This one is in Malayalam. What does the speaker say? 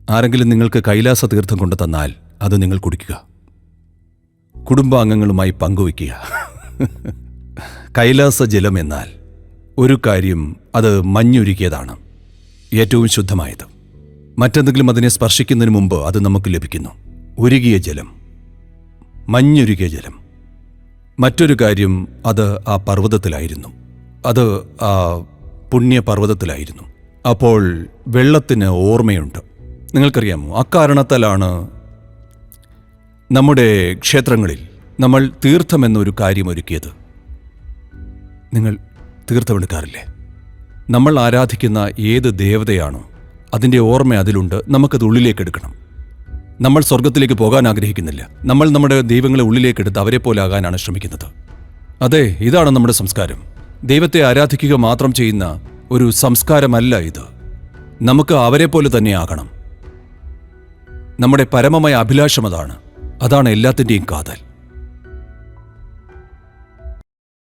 ആരെങ്കിലും നിങ്ങൾക്ക് കൈലാസ തീർത്ഥം കൊണ്ടു തന്നാൽ അത് നിങ്ങൾ കുടിക്കുക, കുടുംബാംഗങ്ങളുമായി പങ്കുവയ്ക്കുക. കൈലാസ ജലം എന്നാൽ ഒരു കാര്യം, അത് മഞ്ഞുരുക്കിയതാണ്, ഏറ്റവും ശുദ്ധമായത്. മറ്റെന്തെങ്കിലും അതിനെ സ്പർശിക്കുന്നതിന് മുമ്പ് അത് നമുക്ക് ലഭിക്കുന്നു. ഉരുകിയ ജലം, മഞ്ഞുരുകിയ ജലം. മറ്റൊരു കാര്യം, അത് ആ പർവ്വതത്തിലായിരുന്നു, അത് ആ പുണ്യപർവ്വതത്തിലായിരുന്നു. അപ്പോൾ വെള്ളത്തിന് ഓർമ്മയുണ്ട്. നിങ്ങൾക്കറിയാമോ, അക്കാരണത്താലാണ് നമ്മുടെ ക്ഷേത്രങ്ങളിൽ നമ്മൾ തീർത്ഥമെന്നൊരു കാര്യം ഒരുക്കിയത്. നിങ്ങൾ തീർത്ഥമെടുക്കാറില്ലേ? നമ്മൾ ആരാധിക്കുന്ന ഏത് ദേവതയാണോ അതിൻ്റെ ഓർമ്മ അതിലുണ്ട്. നമുക്കത് ഉള്ളിലേക്ക് എടുക്കണം. നമ്മൾ സ്വർഗത്തിലേക്ക് പോകാൻ ആഗ്രഹിക്കുന്നില്ല. നമ്മൾ നമ്മുടെ ദൈവങ്ങളെ ഉള്ളിലേക്കെടുത്ത് അവരെ പോലെ ആകാനാണ് ശ്രമിക്കുന്നത്. അതെ, ഇതാണ് നമ്മുടെ സംസ്കാരം. ദൈവത്തെ ആരാധിക്കുക മാത്രം ചെയ്യുന്ന ഒരു സംസ്കാരമല്ല ഇത്. നമുക്ക് അവരെ പോലെ തന്നെ ആകണം. നമ്മുടെ പരമമായ അഭിലാഷം അതാണ്. അതാണ് എല്ലാത്തിൻ്റെയും കാതൽ.